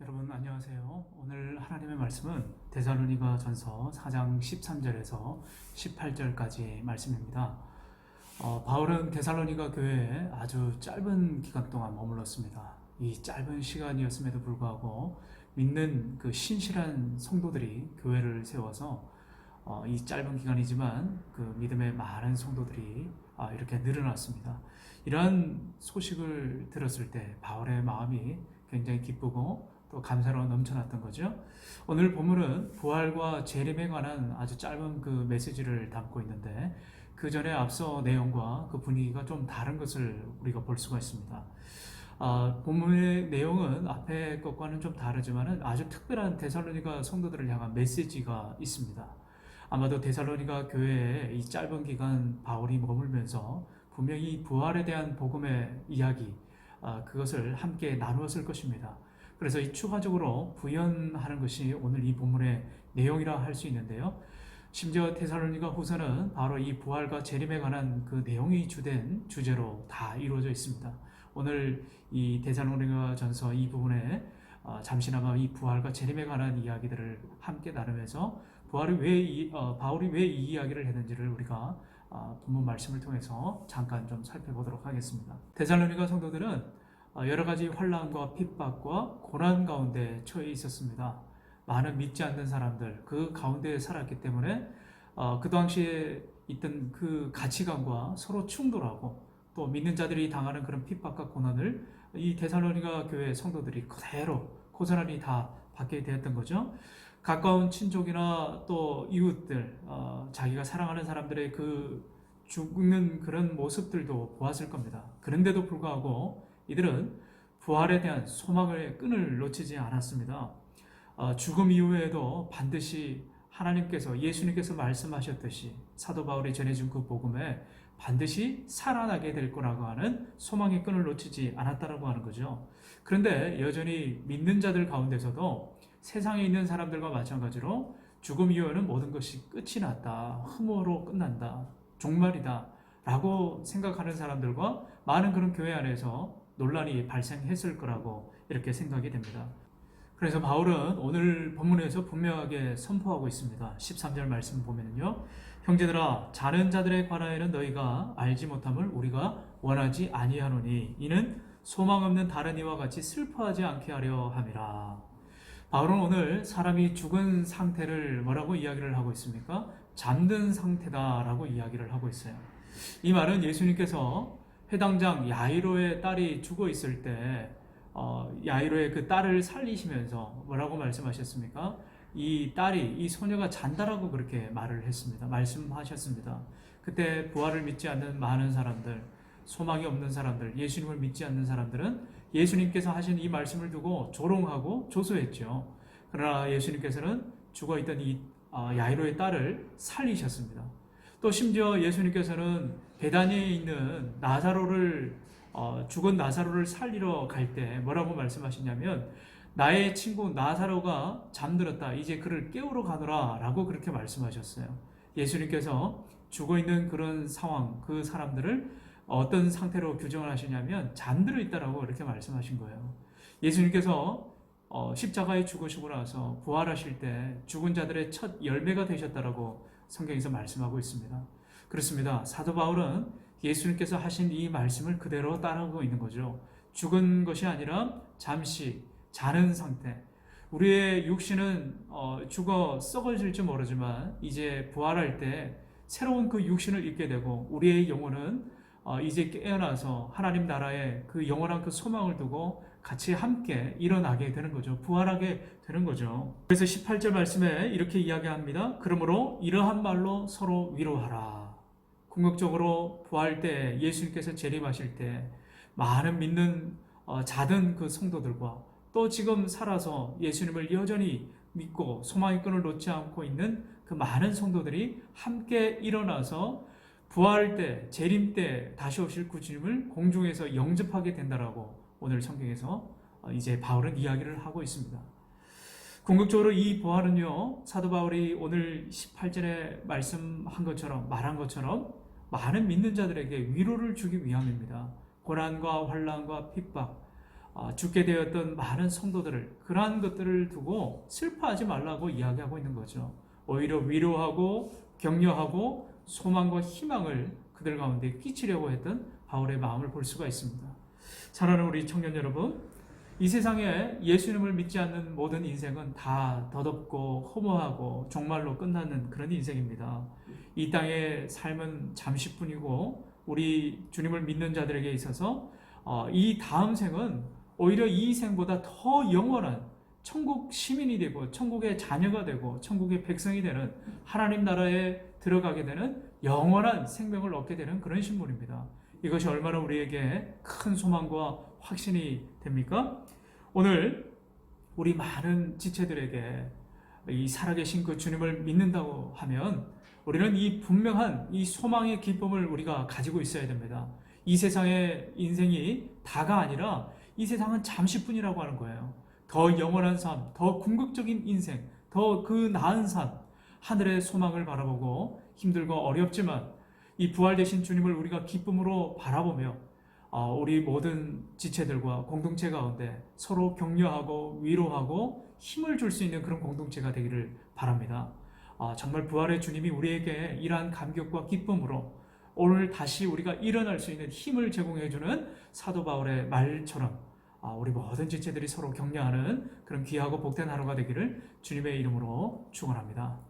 여러분 안녕하세요. 오늘 하나님의 말씀은 데살로니가 전서 4장 13절에서 18절까지 말씀입니다. 바울은 데살로니가 교회에 아주 짧은 기간 동안 머물렀습니다. 이 짧은 시간이었음에도 불구하고 믿는 그 신실한 성도들이 교회를 세워서 이 짧은 기간이지만 그 믿음의 많은 성도들이 이렇게 늘어났습니다. 이러한 소식을 들었을 때 바울의 마음이 굉장히 기쁘고 또 감사로 넘쳐났던 거죠. 오늘 본문은 부활과 재림에 관한 아주 짧은 그 메시지를 담고 있는데 그 전에 앞서 내용과 그 분위기가 좀 다른 것을 우리가 볼 수가 있습니다. 본문의 내용은 앞에 것과는 좀 다르지만 아주 특별한 데살로니가 성도들을 향한 메시지가 있습니다. 아마도 데살로니가 교회에 이 짧은 기간 바울이 머물면서 분명히 부활에 대한 복음의 이야기, 그것을 함께 나누었을 것입니다. 그래서 이 추가적으로 부연하는 것이 오늘 이 본문의 내용이라 할 수 있는데요. 심지어 데살로니가 후서는 바로 이 부활과 재림에 관한 그 내용이 주된 주제로 다 이루어져 있습니다. 오늘 이 데살로니가 전서 이 부분에 잠시나마 이 부활과 재림에 관한 이야기들을 함께 나누면서 바울이 왜 이 이야기를 했는지를 우리가 본문 말씀을 통해서 잠깐 좀 살펴보도록 하겠습니다. 데살로니가 성도들은 여러 가지 환난과 핍박과 고난 가운데 처해 있었습니다. 많은 믿지 않는 사람들 그 가운데 살았기 때문에 그 당시에 있던 그 가치관과 서로 충돌하고 또 믿는 자들이 당하는 그런 핍박과 고난을 이 데살로니가 교회 성도들이 그대로 고스란히 다 받게 되었던 거죠. 가까운 친족이나 또 이웃들, 자기가 사랑하는 사람들의 그 죽는 그런 모습들도 보았을 겁니다. 그런데도 불구하고 이들은 부활에 대한 소망의 끈을 놓치지 않았습니다. 죽음 이후에도 반드시 하나님께서 예수님께서 말씀하셨듯이 사도 바울이 전해준 그 복음에 반드시 살아나게 될 거라고 하는 소망의 끈을 놓치지 않았다라고 하는 거죠. 그런데 여전히 믿는 자들 가운데서도 세상에 있는 사람들과 마찬가지로 죽음 이후에는 모든 것이 끝이 났다, 흠으로 끝난다, 종말이다 라고 생각하는 사람들과 많은 그런 교회 안에서 논란이 발생했을 거라고 이렇게 생각이 됩니다. 그래서 바울은 오늘 본문에서 분명하게 선포하고 있습니다. 13절 말씀 보면요, 형제들아 자는 자들에 관하여는 너희가 알지 못함을 우리가 원하지 아니하노니 이는 소망 없는 다른 이와 같이 슬퍼하지 않게 하려 함이라. 바울은 오늘 사람이 죽은 상태를 뭐라고 이야기를 하고 있습니까? 잠든 상태다라고 이야기를 하고 있어요. 이 말은 예수님께서 회당장 야이로의 딸이 죽어 있을 때 야이로의 그 딸을 살리시면서 뭐라고 말씀하셨습니까? 이 소녀가 잔다라고 그렇게 말을 했습니다. 말씀하셨습니다. 그때 부활을 믿지 않는 많은 사람들, 소망이 없는 사람들, 예수님을 믿지 않는 사람들은 예수님께서 하신 이 말씀을 두고 조롱하고 조소했죠. 그러나 예수님께서는 죽어있던 이 야이로의 딸을 살리셨습니다. 또 심지어 예수님께서는 베다니에 있는 죽은 나사로를 살리러 갈 때 뭐라고 말씀하시냐면 나의 친구 나사로가 잠들었다, 이제 그를 깨우러 가노라 라고 그렇게 말씀하셨어요. 예수님께서 죽어있는 그런 상황, 그 사람들을 어떤 상태로 규정을 하시냐면 잠들어 있다라고 이렇게 말씀하신 거예요. 예수님께서 십자가에 죽으시고 나서 부활하실 때 죽은 자들의 첫 열매가 되셨다라고 성경에서 말씀하고 있습니다. 그렇습니다. 사도 바울은 예수님께서 하신 이 말씀을 그대로 따라하고 있는 거죠. 죽은 것이 아니라 잠시 자는 상태. 우리의 육신은 죽어 썩어질지 모르지만 이제 부활할 때 새로운 그 육신을 입게 되고 우리의 영혼은 이제 깨어나서 하나님 나라의 그 영원한 그 소망을 두고 같이 함께 일어나게 되는 거죠. 부활하게 되는 거죠. 그래서 18절 말씀에 이렇게 이야기합니다. 그러므로 이러한 말로 서로 위로하라. 궁극적으로 부활 때 예수님께서 재림하실 때 많은 믿는 자든 그 성도들과 또 지금 살아서 예수님을 여전히 믿고 소망의 끈을 놓지 않고 있는 그 많은 성도들이 함께 일어나서 부활 때, 재림 때 다시 오실 구주님을 공중에서 영접하게 된다라고 오늘 성경에서 이제 바울은 이야기를 하고 있습니다. 궁극적으로 이 부활은요, 사도 바울이 오늘 18절에 말한 것처럼 많은 믿는 자들에게 위로를 주기 위함입니다. 고난과 환난과 핍박, 죽게 되었던 많은 성도들을, 그러한 것들을 두고 슬퍼하지 말라고 이야기하고 있는 거죠. 오히려 위로하고 격려하고 소망과 희망을 그들 가운데 끼치려고 했던 바울의 마음을 볼 수가 있습니다. 사랑하는 우리 청년 여러분, 이 세상에 예수님을 믿지 않는 모든 인생은 다 더덥고 허무하고 종말로 끝나는 그런 인생입니다. 이 땅의 삶은 잠시뿐이고 우리 주님을 믿는 자들에게 있어서 이 다음 생은 오히려 이 생보다 더 영원한 천국 시민이 되고 천국의 자녀가 되고 천국의 백성이 되는 하나님 나라에 들어가게 되는 영원한 생명을 얻게 되는 그런 신분입니다. 이것이 얼마나 우리에게 큰 소망과 확신이 됩니까? 오늘 우리 많은 지체들에게 이 살아계신 그 주님을 믿는다고 하면 우리는 이 분명한 이 소망의 기쁨을 우리가 가지고 있어야 됩니다. 이 세상의 인생이 다가 아니라 이 세상은 잠시뿐이라고 하는 거예요. 더 영원한 삶, 더 궁극적인 인생, 더 그 나은 삶, 하늘의 소망을 바라보고 힘들고 어렵지만 이 부활되신 주님을 우리가 기쁨으로 바라보며 우리 모든 지체들과 공동체 가운데 서로 격려하고 위로하고 힘을 줄 수 있는 그런 공동체가 되기를 바랍니다. 정말 부활의 주님이 우리에게 이러한 감격과 기쁨으로 오늘 다시 우리가 일어날 수 있는 힘을 제공해주는 사도 바울의 말처럼 우리 모든 지체들이 서로 격려하는 그런 귀하고 복된 하루가 되기를 주님의 이름으로 축원합니다.